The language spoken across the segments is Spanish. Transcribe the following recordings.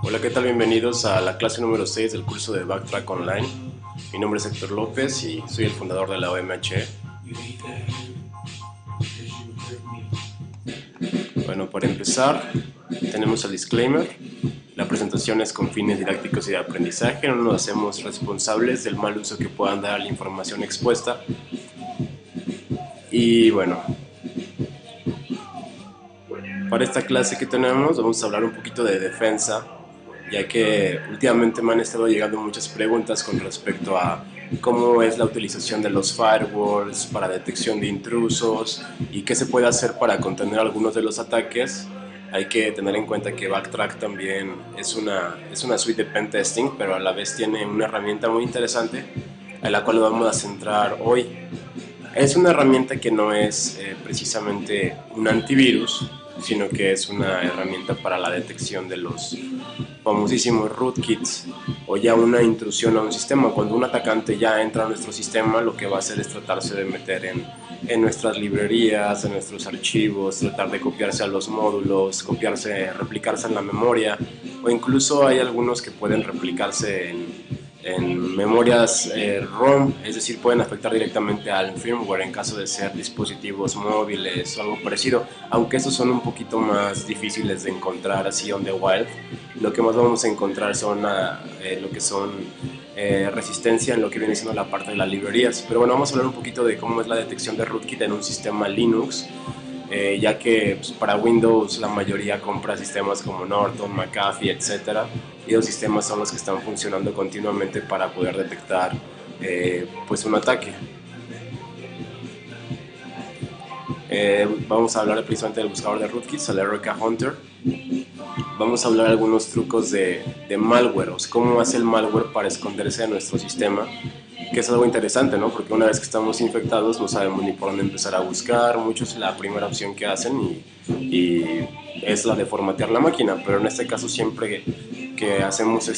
Hola, ¿qué tal? Bienvenidos a la clase número 6 del curso de Backtrack Online. Mi nombre es Héctor López y soy el fundador de la OMH. Bueno, para empezar, tenemos el disclaimer. La presentación es con fines didácticos y de aprendizaje. No nos hacemos responsables del mal uso que puedan dar a la información expuesta. Y bueno, para esta clase que tenemos vamos a hablar un poquito de defensa, ya que últimamente me han estado llegando muchas preguntas con respecto a cómo es la utilización de los firewalls para detección de intrusos y qué se puede hacer para contener algunos de los ataques. Hay que tener en cuenta que Backtrack también es una suite de pentesting, pero a la vez tiene una herramienta muy interesante a la cual vamos a centrar hoy. Es una herramienta que no es precisamente un antivirus, sino que es una herramienta para la detección de los famosísimos rootkits o ya una intrusión a un sistema. Cuando un atacante ya entra a nuestro sistema, lo que va a hacer es tratarse de meter en nuestras librerías, en nuestros archivos, tratar de copiarse a los módulos, replicarse en la memoria, o incluso hay algunos que pueden replicarse en memorias ROM, es decir, pueden afectar directamente al firmware en caso de ser dispositivos móviles o algo parecido, aunque estos son un poquito más difíciles de encontrar así on the wild. Lo que más vamos a encontrar son lo que son resistencia en lo que viene siendo la parte de las librerías. Pero bueno, vamos a hablar un poquito de cómo es la detección de rootkit en un sistema Linux, ya que pues, para Windows la mayoría compra sistemas como Norton, McAfee, etc. Y los sistemas son los que están funcionando continuamente para poder detectar pues un ataque. Vamos a hablar precisamente del buscador de rootkits, el RK Hunter. Vamos a hablar de algunos trucos de malware, o sea, cómo hace el malware para esconderse de nuestro sistema, que es algo interesante, ¿no? Porque una vez que estamos infectados no sabemos ni por dónde empezar a buscar. Muchos la primera opción que hacen y es la de formatear la máquina, pero en este caso siempre que hacemos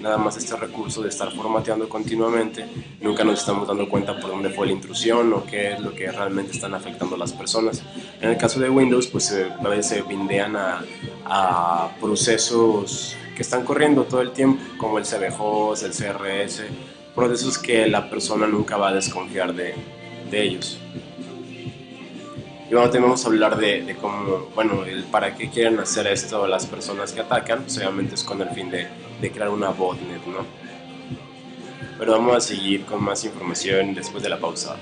nada más este recurso de estar formateando continuamente, nunca nos estamos dando cuenta por dónde fue la intrusión o qué es lo que realmente están afectando a las personas. En el caso de Windows, pues a veces se bindean a procesos que están corriendo todo el tiempo, como el CBHOS, el CRS, procesos que la persona nunca va a desconfiar de ellos. Y bueno, también vamos a hablar de cómo, bueno, el para qué quieren hacer esto las personas que atacan, pues obviamente es con el fin de crear una botnet, ¿no? Pero vamos a seguir con más información después de la pausa.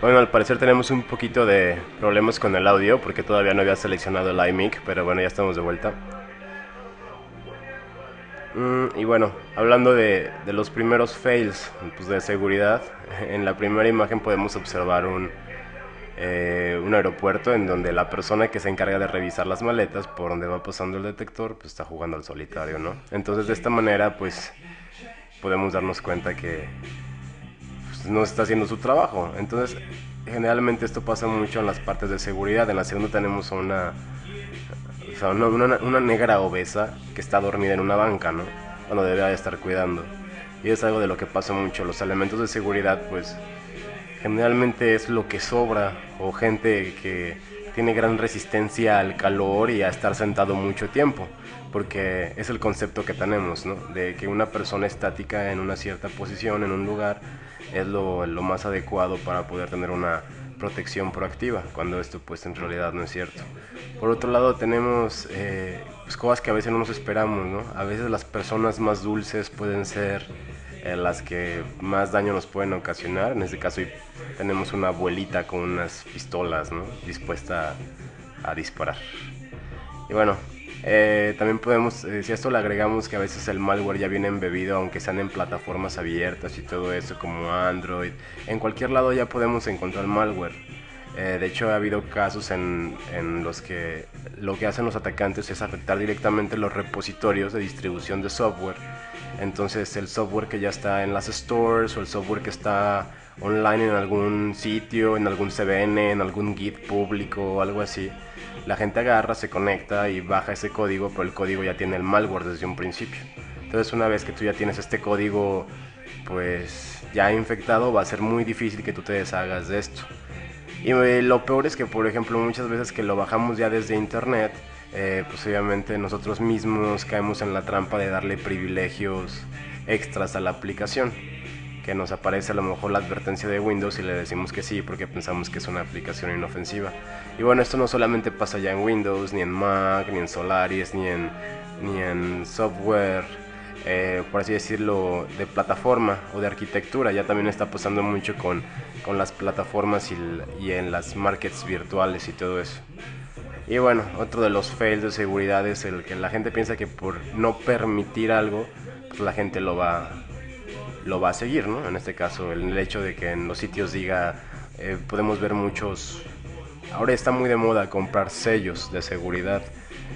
Bueno, al parecer tenemos un poquito de problemas con el audio porque todavía no había seleccionado el iMic, pero bueno, ya estamos de vuelta. Y bueno, hablando de los primeros fails pues de seguridad, en la primera imagen podemos observar un aeropuerto en donde la persona que se encarga de revisar las maletas por donde va pasando el detector pues está jugando al solitario, ¿no? Entonces de esta manera pues podemos darnos cuenta que pues, no está haciendo su trabajo. Entonces generalmente esto pasa mucho en las partes de seguridad. En la segunda tenemos una negra obesa que está dormida en una banca, ¿no? Cuando debería estar cuidando. Y es algo de lo que pasa mucho. Los elementos de seguridad, pues, generalmente es lo que sobra, o gente que tiene gran resistencia al calor y a estar sentado mucho tiempo, porque es el concepto que tenemos, ¿no? De que una persona estática en una cierta posición, en un lugar, es lo más adecuado para poder tener una protección proactiva, cuando esto pues en realidad no es cierto. Por otro lado tenemos pues, cosas que a veces no nos esperamos, ¿no? A veces las personas más dulces pueden ser las que más daño nos pueden ocasionar. En este caso tenemos una abuelita con unas pistolas, ¿no? Dispuesta a disparar. Y bueno, también podemos, si a esto le agregamos que a veces el malware ya viene embebido, aunque sean en plataformas abiertas y todo eso, como Android, en cualquier lado ya podemos encontrar malware. De hecho, ha habido casos en los que lo que hacen los atacantes es afectar directamente los repositorios de distribución de software. Entonces, el software que ya está en las stores o el software que está online en algún sitio, en algún CVN, en algún Git público o algo así, la gente agarra, se conecta y baja ese código, pero el código ya tiene el malware desde un principio. Entonces, una vez que tú ya tienes este código pues ya infectado, va a ser muy difícil que tú te deshagas de esto. Y lo peor es que, por ejemplo, muchas veces que lo bajamos ya desde internet, pues obviamente nosotros mismos caemos en la trampa de darle privilegios extras a la aplicación, que nos aparece a lo mejor la advertencia de Windows y le decimos que sí porque pensamos que es una aplicación inofensiva. Y bueno, esto no solamente pasa ya en Windows, ni en Mac, ni en Solaris, ni en software, por así decirlo, de plataforma o de arquitectura. Ya también está pasando mucho con las plataformas y en las markets virtuales y todo eso. Y bueno, otro de los fails de seguridad es el que la gente piensa que por no permitir algo, pues la gente lo va a seguir, ¿no? En este caso, el hecho de que en los sitios diga, podemos ver muchos. Ahora está muy de moda comprar sellos de seguridad,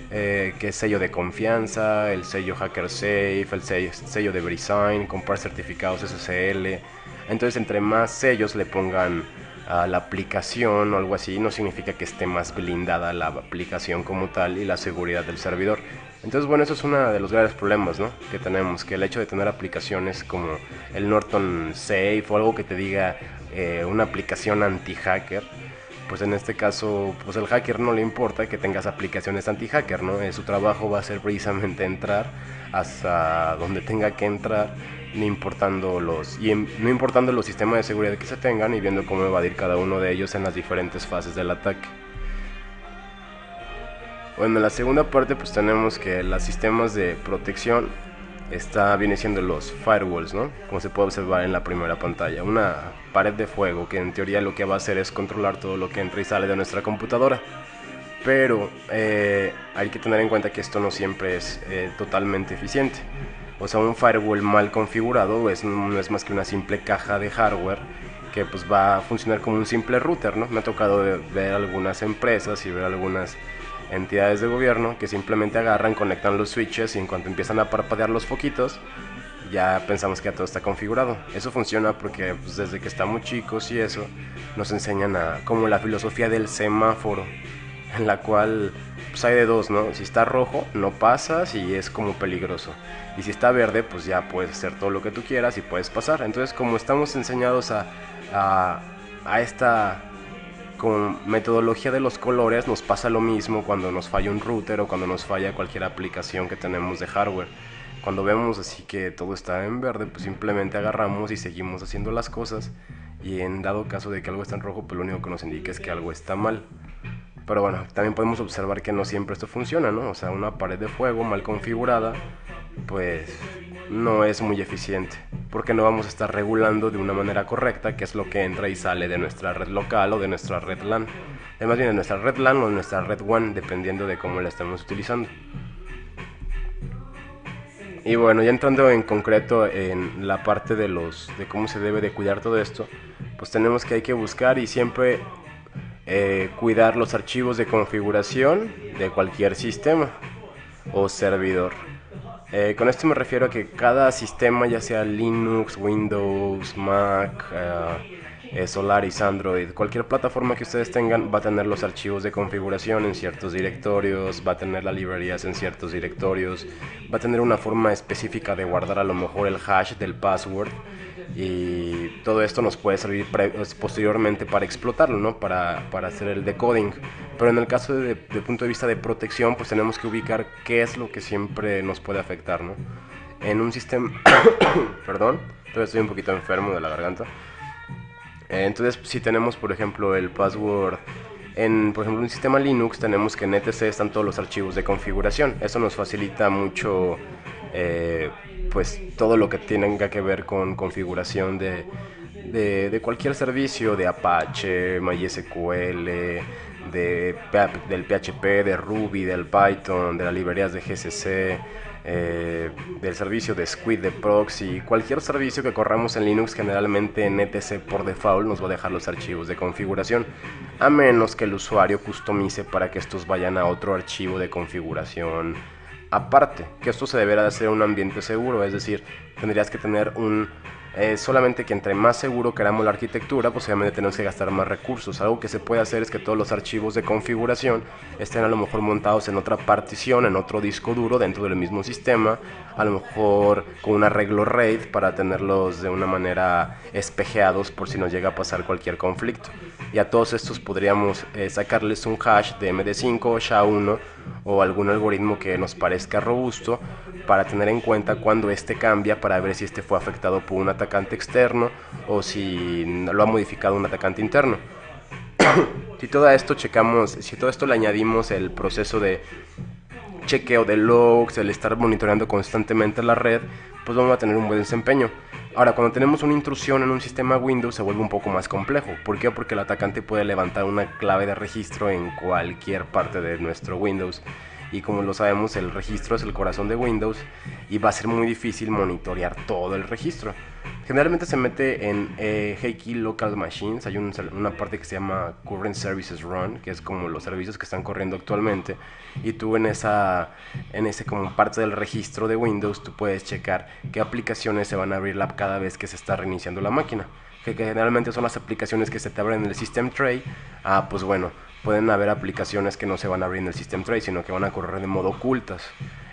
que es sello de confianza, el sello HackerSafe, el sello de VeriSign, comprar certificados SSL. Entonces, entre más sellos le pongan a la aplicación o algo así, no significa que esté más blindada la aplicación como tal y la seguridad del servidor. Entonces, bueno, eso es uno de los graves problemas, ¿no?, que tenemos, que el hecho de tener aplicaciones como el Norton Safe o algo que te diga una aplicación anti-hacker, pues en este caso, pues al hacker no le importa que tengas aplicaciones anti-hacker, ¿no? Su trabajo va a ser precisamente entrar hasta donde tenga que entrar, no importando los sistemas de seguridad que se tengan y viendo cómo evadir cada uno de ellos en las diferentes fases del ataque. Bueno, en la segunda parte pues tenemos que los sistemas de protección viene siendo los firewalls, ¿no? Como se puede observar en la primera pantalla, una pared de fuego que en teoría lo que va a hacer es controlar todo lo que entra y sale de nuestra computadora. Pero hay que tener en cuenta que esto no siempre es totalmente eficiente. O sea, un firewall mal configurado no es más que una simple caja de hardware que pues va a funcionar como un simple router, ¿no? Me ha tocado ver algunas empresas y ver algunas entidades de gobierno que simplemente agarran, conectan los switches y en cuanto empiezan a parpadear los foquitos, ya pensamos que ya todo está configurado. Eso funciona porque pues, desde que estamos chicos y eso, nos enseñan como la filosofía del semáforo, en la cual pues hay de dos, ¿no? Si está rojo, no pasas y es como peligroso. Y si está verde, pues ya puedes hacer todo lo que tú quieras y puedes pasar. Entonces, como estamos enseñados a esta con metodología de los colores, nos pasa lo mismo cuando nos falla un router o cuando nos falla cualquier aplicación que tenemos de hardware. Cuando vemos así que todo está en verde, pues simplemente agarramos y seguimos haciendo las cosas, y en dado caso de que algo está en rojo, pues lo único que nos indica es que algo está mal. Pero bueno, también podemos observar que no siempre esto funciona, ¿no? O sea, una pared de fuego mal configurada, pues no es muy eficiente, porque no vamos a estar regulando de una manera correcta qué es lo que entra y sale de nuestra red local o de nuestra red LAN. Además bien de nuestra red LAN o de nuestra red WAN, dependiendo de cómo la estemos utilizando. Y bueno, ya entrando en concreto en la parte de cómo se debe de cuidar todo esto, pues tenemos que hay que buscar y siempre cuidar los archivos de configuración de cualquier sistema o servidor. Con esto me refiero a que cada sistema, ya sea Linux, Windows, Mac, Solaris, Android, cualquier plataforma que ustedes tengan, va a tener los archivos de configuración en ciertos directorios, va a tener las librerías en ciertos directorios, va a tener una forma específica de guardar a lo mejor el hash del password, y todo esto nos puede servir posteriormente para explotarlo, ¿no? Para hacer el decoding. Pero en el caso de punto de vista de protección, pues tenemos que ubicar qué es lo que siempre nos puede afectar, ¿no? En un sistema perdón, todavía estoy un poquito enfermo de la garganta. Entonces, si tenemos, por ejemplo, el password por ejemplo, un sistema Linux, tenemos que en etc están todos los archivos de configuración. Eso nos facilita mucho pues todo lo que tenga que ver con configuración de cualquier servicio, de Apache, MySQL, del PHP, de Ruby, del Python, de las librerías de GCC, del servicio de Squid, de proxy. Cualquier servicio que corramos en Linux, generalmente en etc por default nos va a dejar los archivos de configuración, a menos que el usuario customice para que estos vayan a otro archivo de configuración aparte, que esto se deberá de hacer en un ambiente seguro. Es decir, tendrías que tener Solamente que entre más seguro queramos la arquitectura, pues obviamente tenemos que gastar más recursos. Algo que se puede hacer es que todos los archivos de configuración estén a lo mejor montados en otra partición, en otro disco duro dentro del mismo sistema, a lo mejor con un arreglo RAID para tenerlos de una manera espejeados por si nos llega a pasar cualquier conflicto. Y a todos estos podríamos sacarles un hash de MD5 o SHA-1 o algún algoritmo que nos parezca robusto para tener en cuenta cuando este cambia, para ver si este fue afectado por un atacante externo o si lo ha modificado un atacante interno. Si todo esto checamos, si todo esto le añadimos el proceso de chequeo de logs, el estar monitoreando constantemente la red, pues vamos a tener un buen desempeño. Ahora, cuando tenemos una intrusión en un sistema Windows se vuelve un poco más complejo. ¿Por qué? Porque el atacante puede levantar una clave de registro en cualquier parte de nuestro Windows. Y como lo sabemos, el registro es el corazón de Windows y va a ser muy difícil monitorear todo el registro. Generalmente se mete en Hey Local Machines. Hay una parte que se llama Current Services Run, que es como los servicios que están corriendo actualmente. Y tú en ese como parte del registro de Windows, tú puedes checar qué aplicaciones se van a abrir cada vez que se está reiniciando la máquina. Que generalmente son las aplicaciones que se te abren en el System Tray. Pues bueno, pueden haber aplicaciones que no se van a abrir en el System Tray, sino que van a correr de modo ocultas.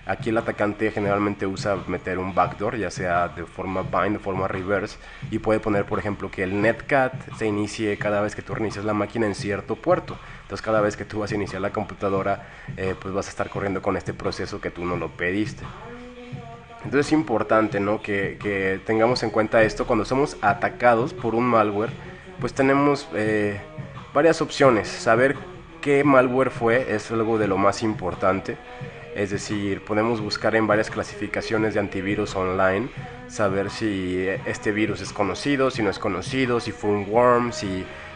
Aquí el atacante generalmente usa meter un backdoor, ya sea de forma bind, de forma reverse, y puede poner, por ejemplo, que el netcat se inicie cada vez que tú reinicias la máquina en cierto puerto. Entonces cada vez que tú vas a iniciar la computadora, pues vas a estar corriendo con este proceso que tú no lo pediste. Entonces es importante, ¿no?, que tengamos en cuenta esto. Cuando somos atacados por un malware, pues tenemos varias opciones. Saber qué malware fue es algo de lo más importante. Es decir, podemos buscar en varias clasificaciones de antivirus online, saber si este virus es conocido, si no es conocido, si fue un worm,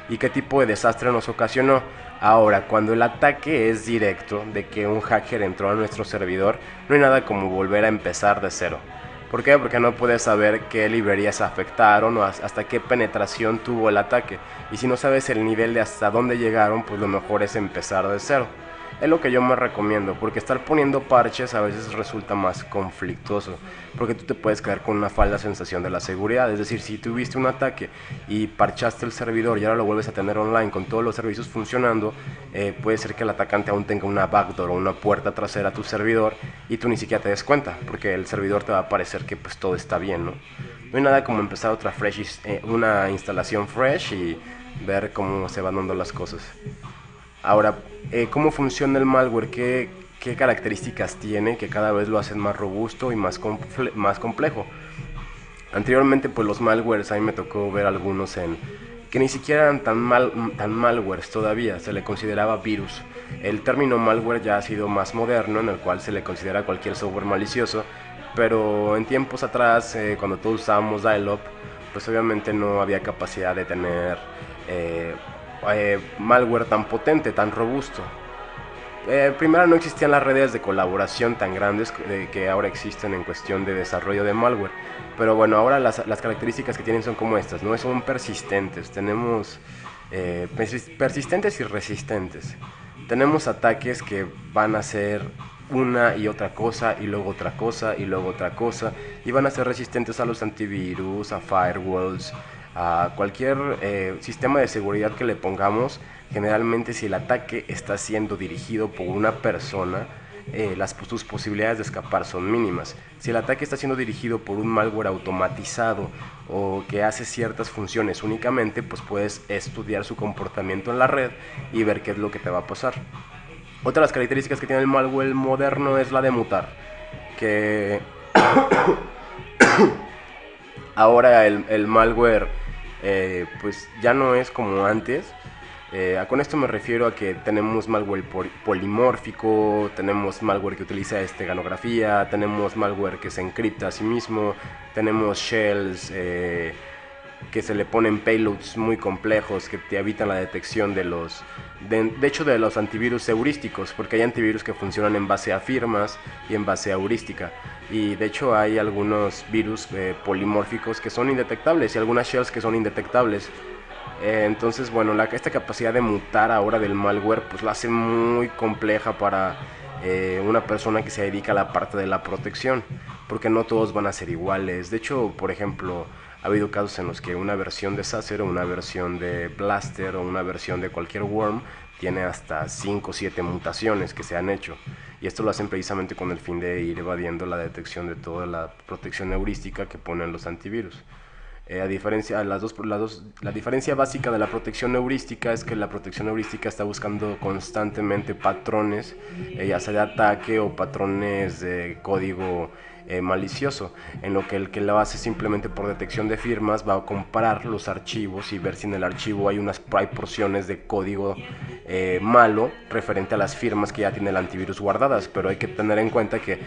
y qué tipo de desastre nos ocasionó. Ahora, cuando el ataque es directo, de que un hacker entró a nuestro servidor, no hay nada como volver a empezar de cero. ¿Por qué? Porque no puedes saber qué librerías afectaron o hasta qué penetración tuvo el ataque. Y si no sabes el nivel de hasta dónde llegaron, pues lo mejor es empezar de cero. Es lo que yo más recomiendo, porque estar poniendo parches a veces resulta más conflictuoso, porque tú te puedes quedar con una falsa sensación de la seguridad. Es decir, si tuviste un ataque y parchaste el servidor y ahora lo vuelves a tener online con todos los servicios funcionando, puede ser que el atacante aún tenga una backdoor o una puerta trasera a tu servidor y tú ni siquiera te des cuenta, porque el servidor te va a parecer que pues todo está bien, ¿no? No hay nada como empezar una instalación fresh y ver cómo se van dando las cosas. Ahora, ¿cómo funciona el malware? ¿Qué características tiene que cada vez lo hacen más robusto y más complejo? Anteriormente, pues los malwares, a mí me tocó ver algunos que ni siquiera eran tan malwares todavía, se le consideraba virus. El término malware ya ha sido más moderno, en el cual se le considera cualquier software malicioso, pero en tiempos atrás, cuando todos usábamos dial-up, pues obviamente no había capacidad de tener malware tan potente, tan robusto. Primero, no existían las redes de colaboración tan grandes que ahora existen en cuestión de desarrollo de malware. Pero bueno, ahora las características que tienen son como estas, ¿no? Son persistentes. Tenemos persistentes y resistentes. Tenemos ataques que van a ser una y otra cosa, y luego otra cosa, y luego otra cosa, y van a ser resistentes a los antivirus, a firewalls, a cualquier sistema de seguridad que le pongamos. Generalmente, si el ataque está siendo dirigido por una persona, sus posibilidades de escapar son mínimas. Si el ataque está siendo dirigido por un malware automatizado o que hace ciertas funciones únicamente, pues puedes estudiar su comportamiento en la red y ver qué es lo que te va a pasar. Otra de las características que tiene el malware moderno es la de mutar, que ahora el malware pues ya no es como antes. Con esto me refiero a que tenemos malware polimórfico, tenemos malware que utiliza esteganografía, tenemos malware que se encripta a sí mismo, tenemos shells que se le ponen payloads muy complejos que te evitan la detección de los antivirus heurísticos, porque hay antivirus que funcionan en base a firmas y en base a heurística, y de hecho hay algunos virus polimórficos que son indetectables y algunas shells que son indetectables. Entonces, bueno, esta capacidad de mutar ahora del malware pues la hace muy compleja para una persona que se dedica a la parte de la protección, porque no todos van a ser iguales. De hecho, por ejemplo, Ha habido casos en los que una versión de Sacer o una versión de Blaster o una versión de cualquier worm tiene hasta 5 o 7 mutaciones que se han hecho. Y esto lo hacen precisamente con el fin de ir evadiendo la detección de toda la protección heurística que ponen los antivirus. A diferencia, la diferencia básica de la protección heurística es que la protección heurística está buscando constantemente patrones, ya sea de ataque o patrones de código malicioso, en lo que el que lo hace simplemente por detección de firmas va a comparar los archivos y ver si en el archivo hay porciones de código malo referente a las firmas que ya tiene el antivirus guardadas, pero hay que tener en cuenta que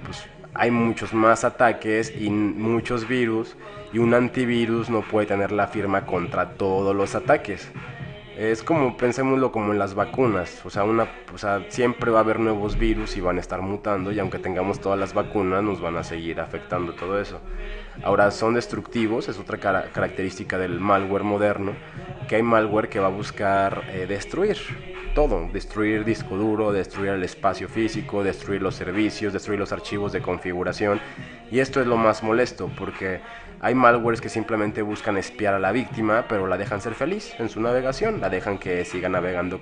pues, hay muchos más ataques y muchos virus, y un antivirus no puede tener la firma contra todos los ataques. Es como, pensémoslo como en las vacunas, o sea, siempre va a haber nuevos virus y van a estar mutando, y aunque tengamos todas las vacunas nos van a seguir afectando todo eso. Ahora, son destructivos, es otra característica del malware moderno, que hay malware que va a buscar destruir todo, destruir disco duro, destruir el espacio físico, destruir los servicios, destruir los archivos de configuración. Y esto es lo más molesto, porque hay malwares que simplemente buscan espiar a la víctima, pero la dejan ser feliz en su navegación, la dejan que siga navegando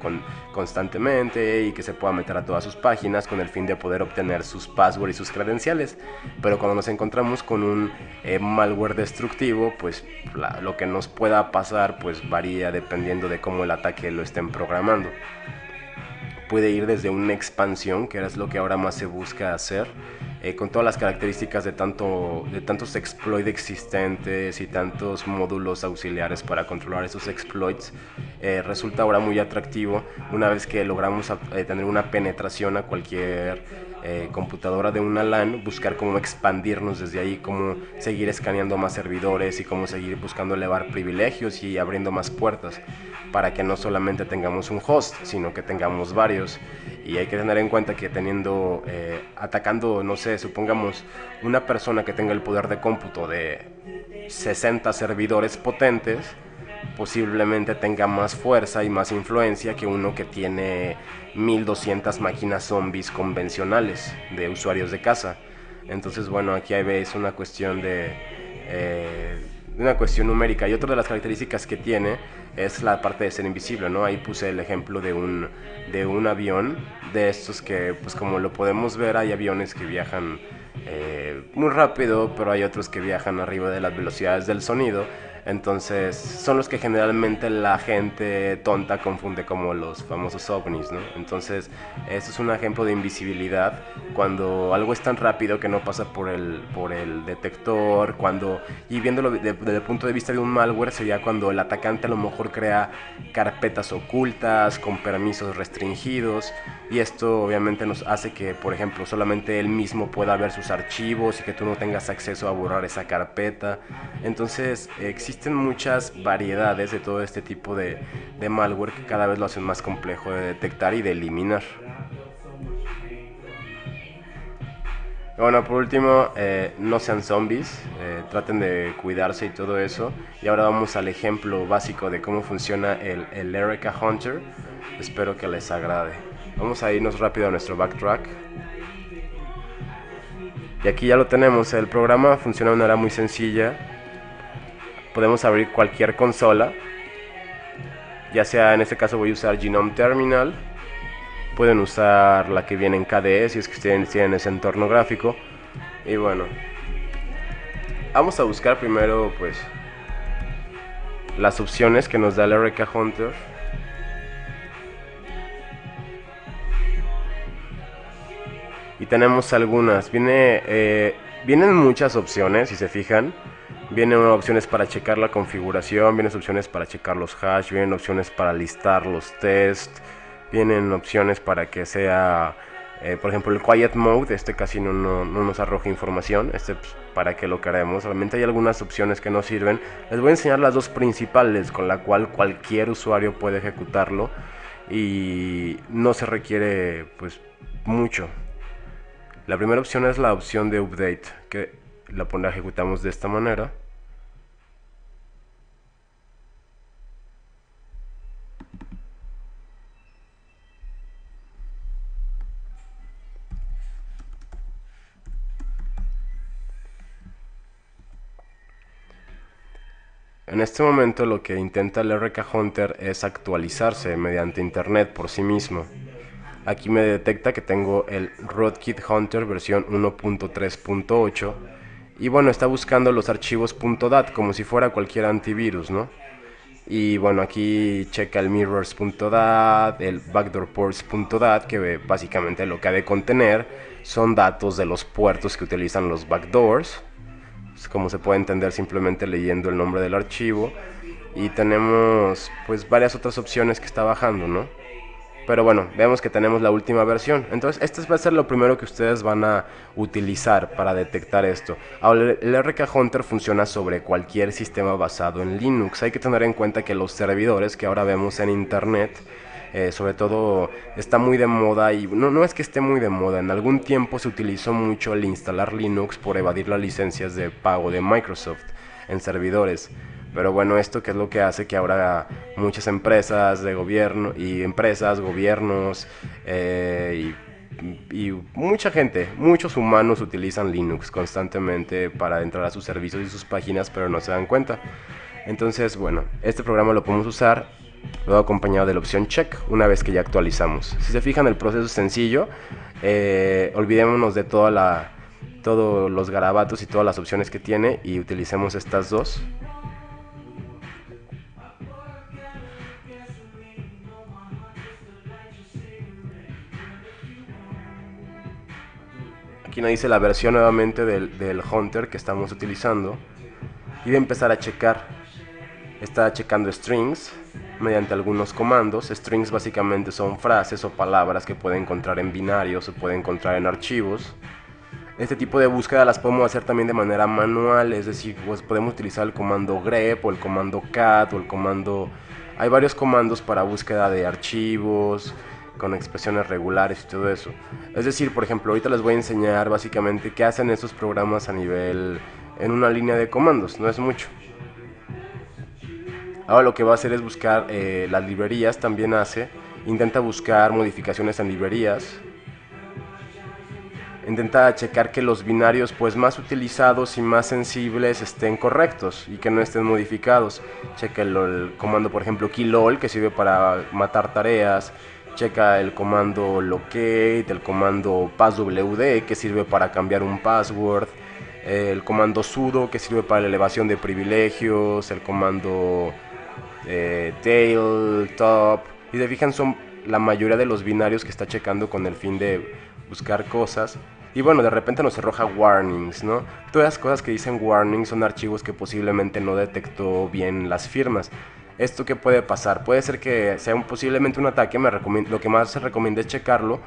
constantemente y que se pueda meter a todas sus páginas con el fin de poder obtener sus passwords y sus credenciales. Pero cuando nos encontramos con un malware destructivo, pues lo que nos pueda pasar pues varía dependiendo de cómo el ataque lo estén programando. Puede ir desde una expansión, que es lo que ahora más se busca hacer, con todas las características de tantos exploits existentes y tantos módulos auxiliares para controlar esos exploits. Resulta ahora muy atractivo una vez que logramos tener una penetración a cualquier computadora de una LAN, buscar cómo expandirnos desde ahí, cómo seguir escaneando más servidores y cómo seguir buscando elevar privilegios y abriendo más puertas para que no solamente tengamos un host, sino que tengamos varios. Y hay que tener en cuenta que atacando, no sé, supongamos una persona que tenga el poder de cómputo de 60 servidores potentes, posiblemente tenga más fuerza y más influencia que uno que tiene 1200 máquinas zombies convencionales de usuarios de casa. Entonces, bueno, aquí hay veis una cuestión numérica. Y otra de las características que tiene es la parte de ser invisible, ¿no? Ahí puse el ejemplo de un avión, de estos que, pues como lo podemos ver, hay aviones que viajan muy rápido, pero hay otros que viajan arriba de las velocidades del sonido. Entonces son los que generalmente la gente tonta confunde como los famosos ovnis, ¿no? Entonces esto es un ejemplo de invisibilidad cuando algo es tan rápido que no pasa por el detector, y viéndolo desde el punto de vista de un malware sería cuando el atacante a lo mejor crea carpetas ocultas con permisos restringidos, y esto obviamente nos hace que, por ejemplo, solamente él mismo pueda ver sus archivos y que tú no tengas acceso a borrar esa carpeta. Entonces existen muchas variedades de todo este tipo de malware que cada vez lo hacen más complejo de detectar y de eliminar. Bueno, por último, no sean zombies, traten de cuidarse y todo eso. Y ahora vamos al ejemplo básico de cómo funciona el Erica Hunter. Espero que les agrade. Vamos a irnos rápido a nuestro backtrack. Y aquí ya lo tenemos, el programa funciona de una manera muy sencilla. Podemos abrir cualquier consola, ya sea en este caso voy a usar Genome Terminal. Pueden usar la que viene en KDE si es que ustedes tienen ese entorno gráfico. Y bueno, vamos a buscar primero pues las opciones que nos da el Erica Hunter. Y tenemos algunas, vienen muchas opciones si se fijan. Vienen opciones para checar la configuración, vienen opciones para checar los hash, vienen opciones para listar los tests, vienen opciones para que sea, por ejemplo, el quiet mode, este casi no nos arroja información, pues, para que lo queremos. Realmente hay algunas opciones que no sirven. Les voy a enseñar las dos principales con la cual cualquier usuario puede ejecutarlo y no se requiere pues mucho. La primera opción es la opción de update, que la ejecutamos de esta manera. En este momento lo que intenta el RK Hunter es actualizarse mediante internet por sí mismo. Aquí me detecta que tengo el Rootkit Hunter versión 1.3.8 y bueno, está buscando los archivos .dat como si fuera cualquier antivirus, ¿no? Y bueno, aquí checa el mirrors.dat, el backdoorports.dat, que básicamente lo que ha de contener son datos de los puertos que utilizan los backdoors. Como se puede entender simplemente leyendo el nombre del archivo. Y tenemos pues varias otras opciones que está bajando, ¿no? Pero bueno, vemos que tenemos la última versión. Entonces, este va a ser lo primero que ustedes van a utilizar para detectar esto. Ahora, el RK Hunter funciona sobre cualquier sistema basado en Linux. Hay que tener en cuenta que los servidores que ahora vemos en Internet, sobre todo, está muy de moda. Y no es que esté muy de moda. En algún tiempo se utilizó mucho el instalar Linux por evadir las licencias de pago de Microsoft en servidores. Pero bueno, esto que es lo que hace que ahora muchas empresas de gobierno y empresas, gobiernos y mucha gente, muchos humanos utilizan Linux constantemente para entrar a sus servicios y sus páginas, pero no se dan cuenta. Entonces, bueno, este programa lo podemos usar luego acompañado de la opción check una vez que ya actualizamos. Si se fijan, el proceso es sencillo. Olvidémonos de todos los garabatos y todas las opciones que tiene y utilicemos estas dos. Aquí nos dice la versión nuevamente del Hunter que estamos utilizando. Y voy a empezar a checar. Está checando strings mediante algunos comandos. Strings básicamente son frases o palabras que puede encontrar en binarios o puede encontrar en archivos. Este tipo de búsqueda las podemos hacer también de manera manual, es decir, pues podemos utilizar el comando grep o el comando cat o el comando... Hay varios comandos para búsqueda de archivos, con expresiones regulares y todo eso. Es decir, por ejemplo, ahorita les voy a enseñar básicamente qué hacen esos programas a nivel... en una línea de comandos, no es mucho. Ahora lo que va a hacer es buscar las librerías, también intenta buscar modificaciones en librerías. Intenta checar que los binarios pues más utilizados y más sensibles estén correctos y que no estén modificados. Checa el comando, por ejemplo, keylol, que sirve para matar tareas. Checa el comando locate, el comando passwd, que sirve para cambiar un password. El comando sudo, que sirve para la elevación de privilegios. El comando tail, top. Y se fijan, son la mayoría de los binarios que está checando con el fin de buscar cosas. Y bueno, de repente nos arroja warnings, ¿no? Todas las cosas que dicen warnings son archivos que posiblemente no detectó bien las firmas. ¿Esto qué puede pasar? Puede ser que sea posiblemente un ataque, lo que más se recomienda es checarlo,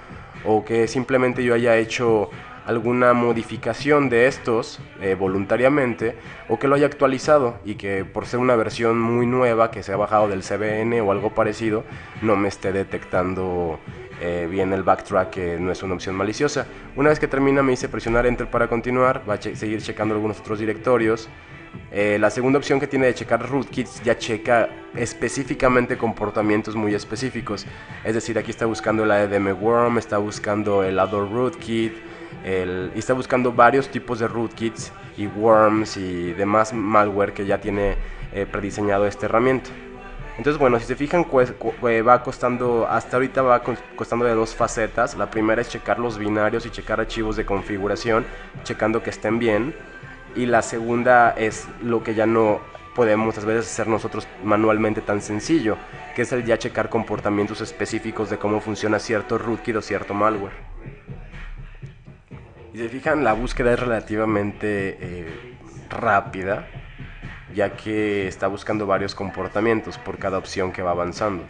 o que simplemente yo haya hecho alguna modificación de estos voluntariamente, o que lo haya actualizado y que por ser una versión muy nueva que se ha bajado del CBN o algo parecido, no me esté detectando bien el backtrack, que no es una opción maliciosa. Una vez que termina me dice presionar enter para continuar, va a seguir checando algunos otros directorios. La segunda opción que tiene de checar rootkits ya checa específicamente comportamientos muy específicos. Es decir, aquí está buscando el ADM worm, está buscando el adore rootkit, y está buscando varios tipos de rootkits y worms y demás malware que ya tiene prediseñado esta herramienta. Entonces, bueno, si se fijan, va costando, hasta ahorita va costando de dos facetas. La primera es checar los binarios y checar archivos de configuración, checando que estén bien. Y la segunda es lo que ya no podemos a veces hacer nosotros manualmente tan sencillo, que es el ya checar comportamientos específicos de cómo funciona cierto rootkit o cierto malware. Y se fijan, la búsqueda es relativamente rápida, ya que está buscando varios comportamientos por cada opción que va avanzando.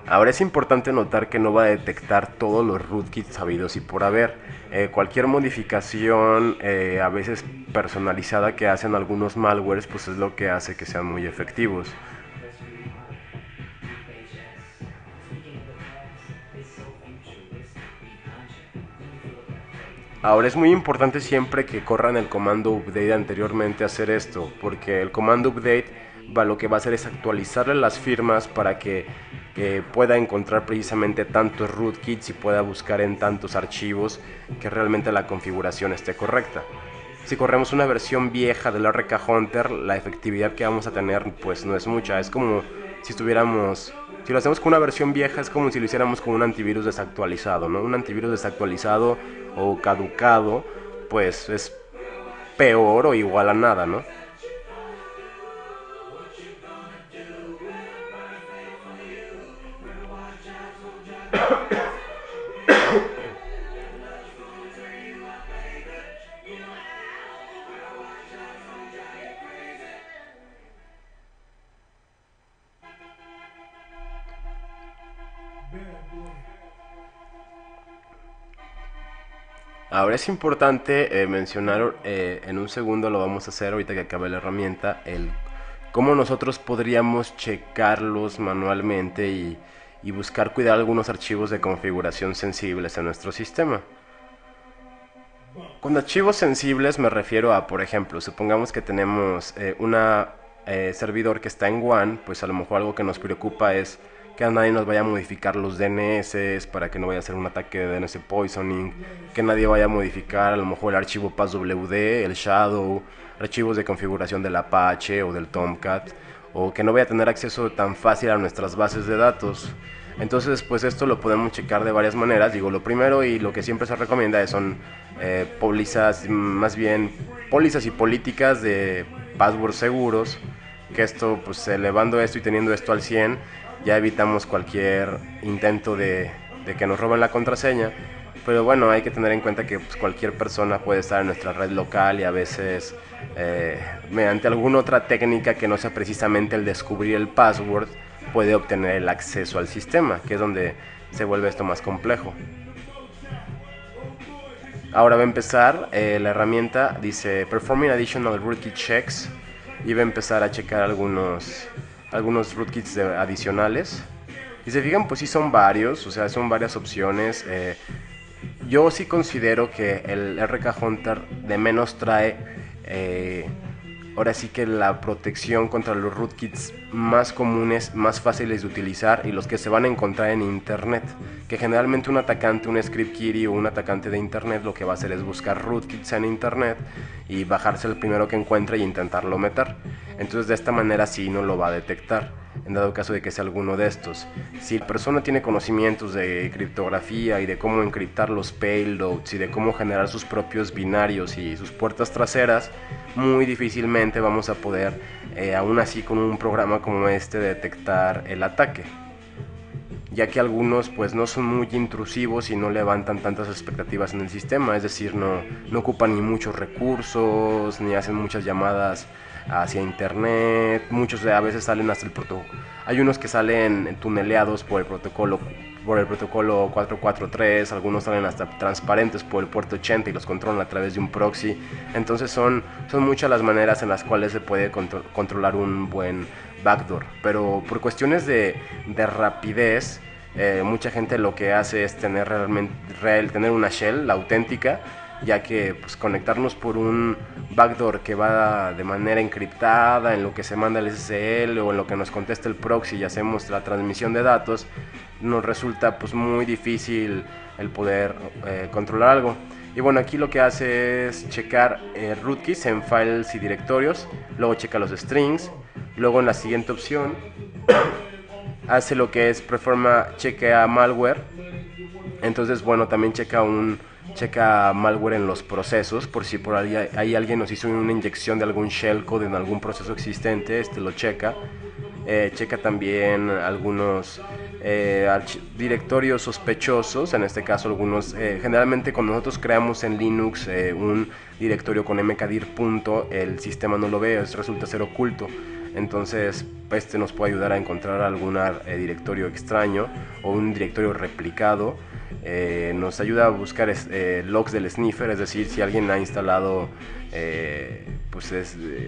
Ahora es importante notar que no va a detectar todos los rootkits sabidos y por haber. Cualquier modificación, a veces personalizada, que hacen algunos malwares, pues es lo que hace que sean muy efectivos. Ahora es muy importante siempre que corran el comando update anteriormente a hacer esto, porque el comando update lo que va a hacer es actualizarle las firmas para que pueda encontrar precisamente tantos rootkits y pueda buscar en tantos archivos que realmente la configuración esté correcta. Si corremos una versión vieja del RK Hunter, la efectividad que vamos a tener pues no es mucha. Es como si si lo hacemos con una versión vieja, es como si lo hiciéramos con un antivirus desactualizado, ¿no? Un antivirus desactualizado o caducado, pues es peor o igual a nada, ¿no? Ahora es importante mencionar, en un segundo lo vamos a hacer ahorita que acabe la herramienta, el cómo nosotros podríamos checarlos manualmente y buscar cuidar algunos archivos de configuración sensibles en nuestro sistema. Con archivos sensibles me refiero a, por ejemplo, supongamos que tenemos una servidor que está en WAN, pues a lo mejor algo que nos preocupa es que a nadie nos vaya a modificar los DNS para que no vaya a ser un ataque de DNS poisoning, que nadie vaya a modificar a lo mejor el archivo passwd, el shadow, archivos de configuración del Apache o del Tomcat, o que no vaya a tener acceso tan fácil a nuestras bases de datos. Entonces, pues esto lo podemos checar de varias maneras. Digo, lo primero y lo que siempre se recomienda son pólizas, más bien pólizas y políticas de passwords seguros. Que esto, pues elevando esto y teniendo esto al 100, ya evitamos cualquier intento de que nos roben la contraseña. Pero bueno, hay que tener en cuenta que pues, cualquier persona puede estar en nuestra red local y a veces mediante alguna otra técnica que no sea precisamente el descubrir el password, puede obtener el acceso al sistema, que es donde se vuelve esto más complejo. Ahora va a empezar la herramienta, dice Performing Additional Rootkit Checks, y va a empezar a checar algunos rootkits adicionales. Y se fijan, pues sí son varios, o sea, son varias opciones. Yo sí considero que el RK Hunter de menos trae ahora sí que la protección contra los rootkits más comunes, más fáciles de utilizar y los que se van a encontrar en internet, que generalmente un atacante, un script kiddie o un atacante de internet lo que va a hacer es buscar rootkits en internet y bajarse el primero que encuentre y intentarlo meter. Entonces de esta manera sí no lo va a detectar en dado caso de que sea alguno de estos. Si la persona tiene conocimientos de criptografía y de cómo encriptar los payloads y de cómo generar sus propios binarios y sus puertas traseras, muy difícilmente vamos a poder, aún así con un programa como este, detectar el ataque, ya que algunos pues no son muy intrusivos y no levantan tantas expectativas en el sistema, es decir, no ocupan ni muchos recursos, ni hacen muchas llamadas hacia internet, muchos a veces salen hasta el protocolo, hay unos que salen tuneleados por el protocolo 443, algunos salen hasta transparentes por el puerto 80 y los controlan a través de un proxy. Entonces son muchas las maneras en las cuales se puede controlar un buen backdoor, pero por cuestiones de rapidez, mucha gente lo que hace es tener tener una shell, la auténtica, ya que pues, conectarnos por un backdoor que va de manera encriptada en lo que se manda el SSL o en lo que nos contesta el proxy y hacemos la transmisión de datos, nos resulta pues muy difícil el poder controlar algo. Y bueno, aquí lo que hace es checar rootkits en files y directorios, luego checa los strings, luego en la siguiente opción hace lo que es chequea malware. Entonces bueno, también checa malware en los procesos, por si por ahí alguien nos hizo una inyección de algún shellcode en algún proceso existente, lo checa. Checa también algunos directorios sospechosos, en este caso algunos, generalmente cuando nosotros creamos en Linux un directorio con mkdir. El sistema no lo ve, resulta ser oculto. Entonces este nos puede ayudar a encontrar algún directorio extraño o un directorio replicado. Nos ayuda a buscar logs del sniffer, es decir, si alguien ha instalado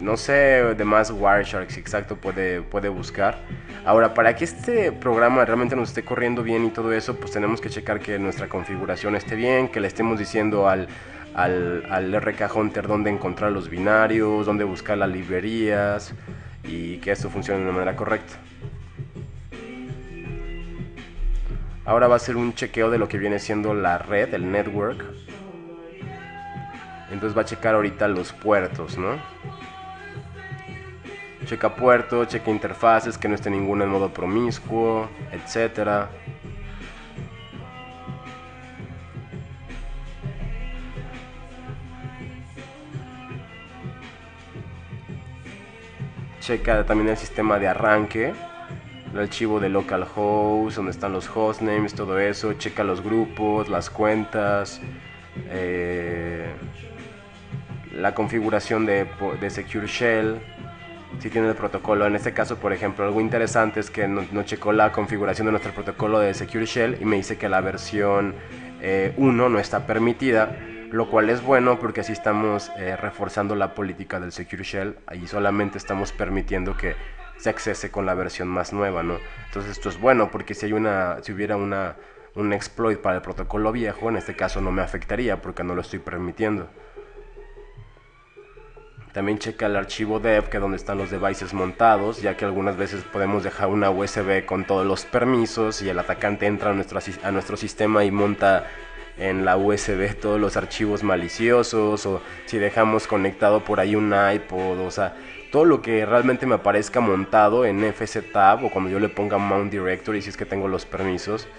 no sé, demás Wireshark, exacto, puede buscar. Ahora, para que este programa realmente nos esté corriendo bien y todo eso, pues tenemos que checar que nuestra configuración esté bien, que le estemos diciendo al RK Hunter dónde encontrar los binarios, dónde buscar las librerías. y que esto funcione de manera correcta. Ahora va a ser un chequeo de lo que viene siendo la red, el network. Entonces va a checar ahorita los puertos, ¿no? Checa puertos, checa interfaces, que no esté ninguno en modo promiscuo, etcétera. Checa también el sistema de arranque, el archivo de localhost, donde están los hostnames, todo eso. Checa los grupos, las cuentas, la configuración de Secure Shell, si tiene el protocolo. En este caso, por ejemplo, algo interesante es que no checó la configuración de nuestro protocolo de Secure Shell y me dice que la versión 1 no está permitida, lo cual es bueno porque así estamos reforzando la política del Secure Shell y solamente estamos permitiendo que se accese con la versión más nueva, ¿no? Entonces esto es bueno porque si hubiera un exploit para el protocolo viejo, en este caso no me afectaría porque no lo estoy permitiendo. También checa el archivo dev, que es donde están los devices montados, ya que algunas veces podemos dejar una USB con todos los permisos y el atacante entra a nuestro sistema y monta en la USB todos los archivos maliciosos, o si dejamos conectado por ahí un iPod, o sea, todo lo que realmente me aparezca montado en FSTab o cuando yo le ponga Mount Directory, si es que tengo los permisos,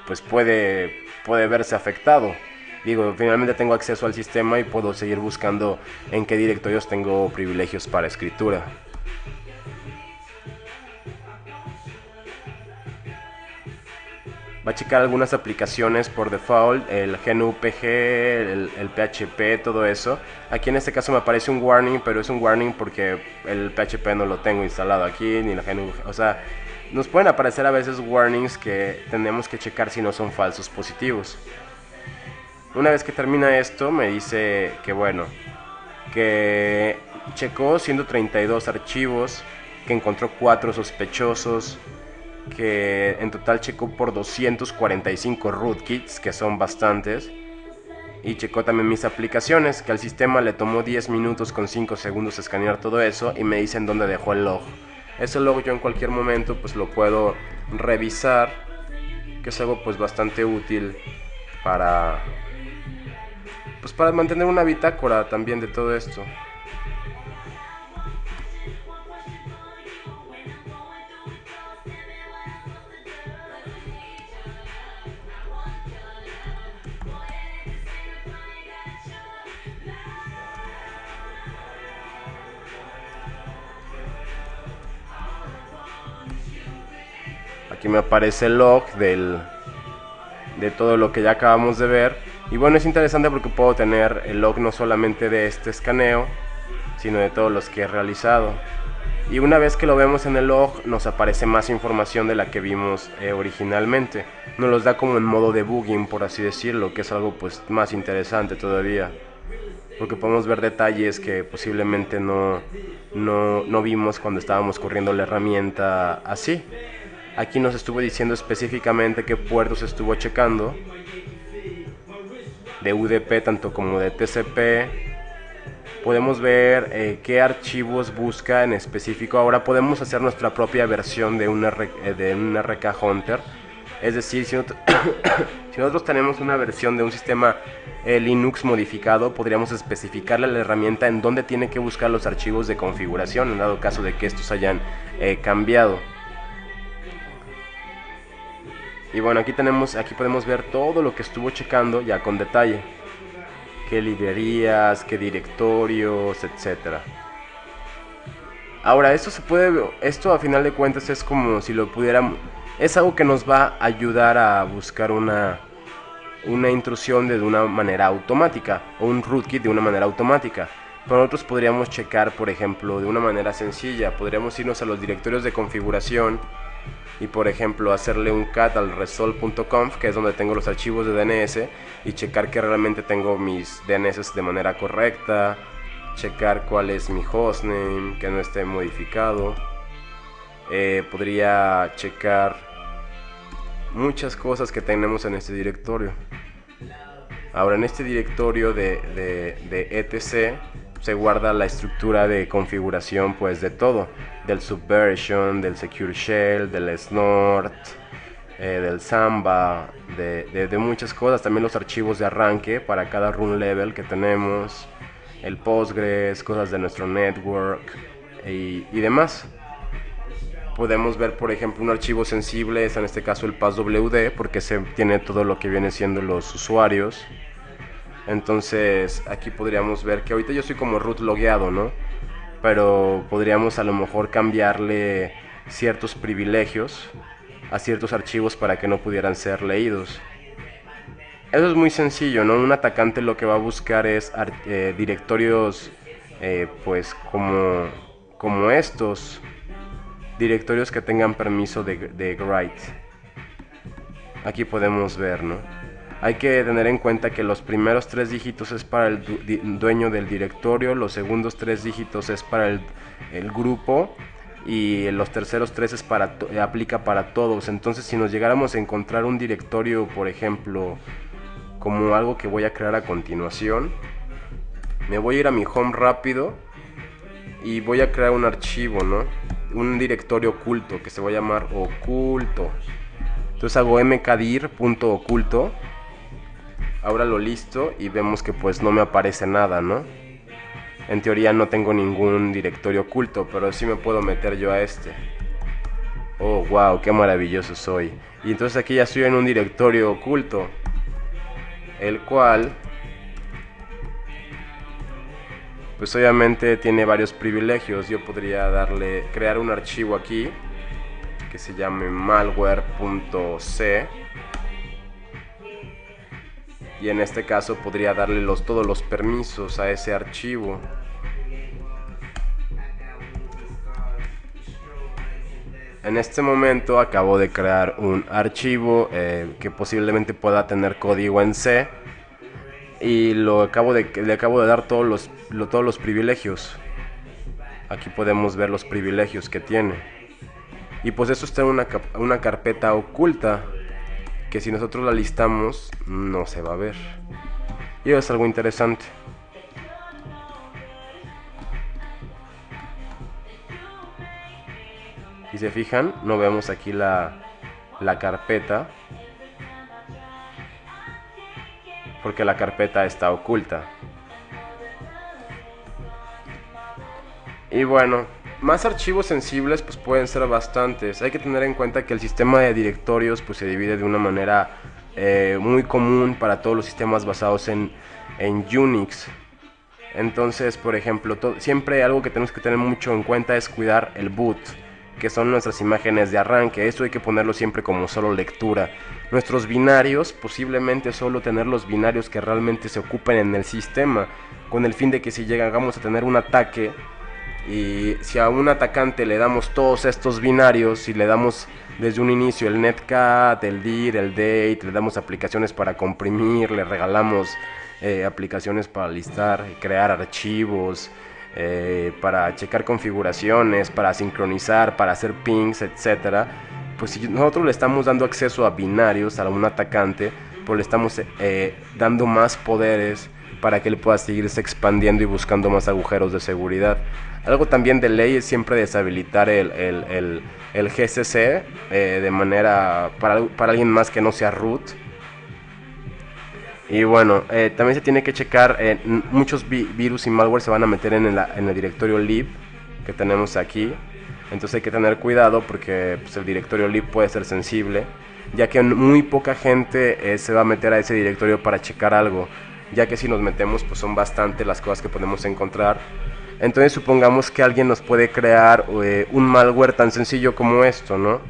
pues puede verse afectado. Digo, finalmente tengo acceso al sistema y puedo seguir buscando en qué directorios tengo privilegios para escritura. Va a checar algunas aplicaciones por default, el GNU-PG, el PHP, todo eso. Aquí en este caso me aparece un warning, pero es un warning porque el PHP no lo tengo instalado aquí, ni la GNU. O sea, nos pueden aparecer a veces warnings que tenemos que checar si no son falsos positivos. Una vez que termina esto, me dice que bueno, que checó 132 archivos, que encontró 4 sospechosos, que en total checó por 245 rootkits, que son bastantes, y checó también mis aplicaciones, que al sistema le tomó 10 minutos con 5 segundos escanear todo eso, y me dicen dónde dejó el log. Ese log yo en cualquier momento pues lo puedo revisar, que es algo pues bastante útil para mantener una bitácora también de todo esto. Aquí me aparece el log de todo lo que ya acabamos de ver. Y bueno, es interesante porque puedo tener el log no solamente de este escaneo, sino de todos los que he realizado. Y una vez que lo vemos en el log, nos aparece más información de la que vimos originalmente. Nos los da como en modo debugging, por así decirlo, que es algo pues más interesante todavía. Porque podemos ver detalles que posiblemente no vimos cuando estábamos corriendo la herramienta así. Aquí nos estuvo diciendo específicamente qué puertos estuvo checando, de UDP tanto como de TCP. Podemos ver qué archivos busca en específico. Ahora podemos hacer nuestra propia versión de un RK Hunter. Es decir, si nosotros tenemos una versión de un sistema Linux modificado, podríamos especificarle a la herramienta en dónde tiene que buscar los archivos de configuración, en dado caso de que estos hayan cambiado. Y bueno, aquí podemos ver todo lo que estuvo checando ya con detalle. Qué librerías, qué directorios, etcétera. Ahora, esto a final de cuentas es como si lo pudiéramos, es algo que nos va a ayudar a buscar una intrusión de una manera automática, o un rootkit de una manera automática. Pero nosotros podríamos checar, por ejemplo, de una manera sencilla. Podríamos irnos a los directorios de configuración y por ejemplo hacerle un cat al resol.conf, que es donde tengo los archivos de DNS, y checar que realmente tengo mis DNS de manera correcta, checar cuál es mi hostname, que no esté modificado. Podría checar muchas cosas que tenemos en este directorio. Ahora en este directorio de etc se guarda la estructura de configuración pues de todo, del Subversion, del Secure Shell, del Snort, del Samba, de muchas cosas. También los archivos de arranque para cada run level que tenemos, el Postgres, cosas de nuestro network y demás. Podemos ver, por ejemplo, un archivo sensible, es en este caso el passwd, porque se tiene todo lo que viene siendo los usuarios. Entonces aquí podríamos ver que ahorita yo soy como root logueado, ¿no? Pero podríamos a lo mejor cambiarle ciertos privilegios a ciertos archivos para que no pudieran ser leídos. Eso es muy sencillo, ¿no? Un atacante lo que va a buscar es directorios pues como estos, directorios que tengan permiso de write. Aquí podemos ver, ¿no? Hay que tener en cuenta que los primeros 3 dígitos es para el dueño del directorio, los segundos 3 dígitos es para el grupo y los terceros 3 es aplica para todos. Entonces, si nos llegáramos a encontrar un directorio, por ejemplo, como algo que voy a crear a continuación, me voy a ir a mi home rápido y voy a crear un archivo, ¿no? Un directorio oculto que se va a llamar oculto. Entonces hago mkdir.oculto. Ahora lo listo y vemos que pues no me aparece nada, ¿no? En teoría no tengo ningún directorio oculto, pero sí me puedo meter yo a este. Oh, wow, qué maravilloso soy. Y entonces aquí ya estoy en un directorio oculto, el cual pues obviamente tiene varios privilegios. Yo podría crear un archivo aquí que se llame malware.c. Y en este caso podría darle todos los permisos a ese archivo. En este momento acabo de crear un archivo que posiblemente pueda tener código en C. Y le acabo de dar todos los privilegios. Aquí podemos ver los privilegios que tiene. Y pues eso está en una carpeta oculta, que si nosotros la listamos no se va a ver. Y es algo interesante. Si se fijan, no vemos aquí la carpeta, porque la carpeta está oculta. Y bueno, más archivos sensibles pues pueden ser bastantes. Hay que tener en cuenta que el sistema de directorios pues se divide de una manera muy común para todos los sistemas basados en Unix. Entonces, por ejemplo, siempre algo que tenemos que tener mucho en cuenta es cuidar el boot, que son nuestras imágenes de arranque. Esto hay que ponerlo siempre como solo lectura. Nuestros binarios, posiblemente solo tener los binarios que realmente se ocupen en el sistema, con el fin de que si llegamos a tener un ataque, y si a un atacante le damos todos estos binarios, y le damos desde un inicio el netcat, el dir, el date, le damos aplicaciones para comprimir, le regalamos aplicaciones para listar y crear archivos, para checar configuraciones, para sincronizar, para hacer pings, etcétera. Pues si nosotros le estamos dando acceso a binarios a un atacante, pues le estamos dando más poderes para que él pueda seguirse expandiendo y buscando más agujeros de seguridad. Algo también de ley es siempre deshabilitar el GCC de manera para alguien más que no sea root. Y bueno, también se tiene que checar, muchos virus y malware se van a meter en el directorio lib que tenemos aquí. Entonces hay que tener cuidado porque pues, el directorio lib puede ser sensible, ya que muy poca gente se va a meter a ese directorio para checar algo, ya que si nos metemos pues son bastante las cosas que podemos encontrar. Entonces supongamos que alguien nos puede crear un malware tan sencillo como esto, ¿no?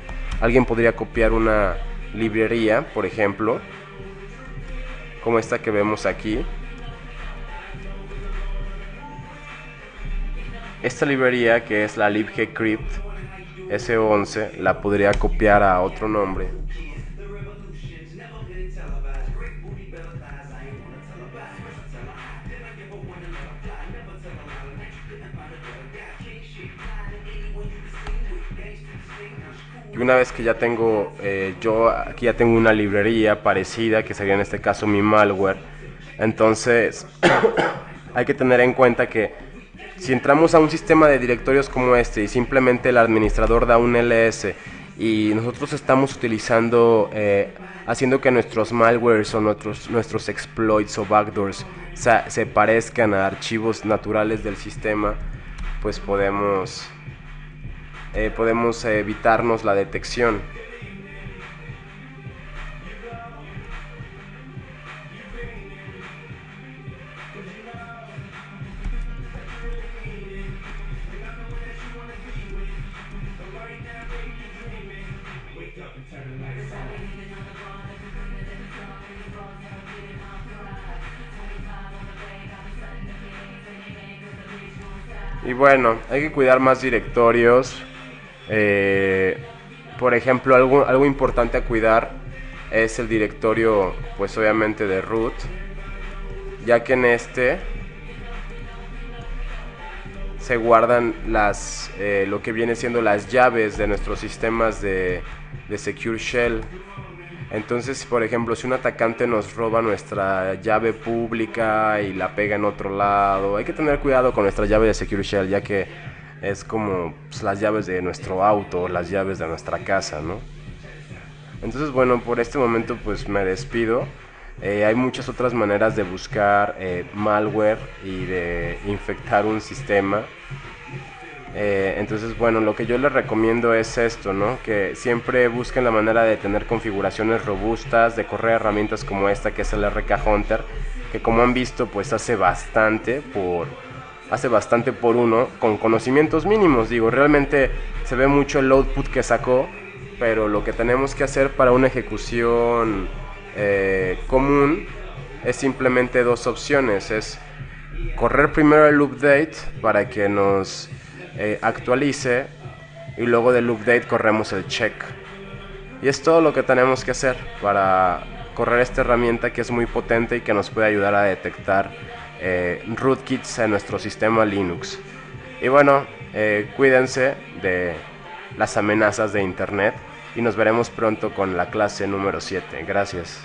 Alguien podría copiar una librería, por ejemplo, como esta que vemos aquí. Esta librería, que es la libgcrypt S11, la podría copiar a otro nombre. Y una vez que ya tengo, yo aquí ya tengo una librería parecida, que sería en este caso mi malware, entonces hay que tener en cuenta que si entramos a un sistema de directorios como este y simplemente el administrador da un ls y nosotros estamos utilizando, haciendo que nuestros malwares o nuestros exploits o backdoors se parezcan a archivos naturales del sistema, pues podemos evitarnos la detección. Y bueno, hay que cuidar más directorios. Por ejemplo, algo importante a cuidar es el directorio, pues obviamente de root, ya que en este se guardan lo que viene siendo las llaves de nuestros sistemas de Secure Shell. Entonces, por ejemplo, si un atacante nos roba nuestra llave pública y la pega en otro lado, hay que tener cuidado con nuestra llave de Secure Shell, ya que es como pues, las llaves de nuestro auto, las llaves de nuestra casa, ¿no? Entonces, bueno, por este momento pues me despido. Hay muchas otras maneras de buscar malware y de infectar un sistema. Entonces, bueno, lo que yo les recomiendo es esto, ¿no? Que siempre busquen la manera de tener configuraciones robustas, de correr herramientas como esta que es el RK Hunter, que como han visto pues hace bastante por uno, con conocimientos mínimos. Digo, realmente se ve mucho el output que sacó, pero lo que tenemos que hacer para una ejecución común es simplemente dos opciones. Es correr primero el update para que nos actualice, y luego del update corremos el check. Y es todo lo que tenemos que hacer para correr esta herramienta que es muy potente y que nos puede ayudar a detectar rootkits en nuestro sistema Linux. Y bueno, cuídense de las amenazas de internet y nos veremos pronto con la clase número 7. Gracias.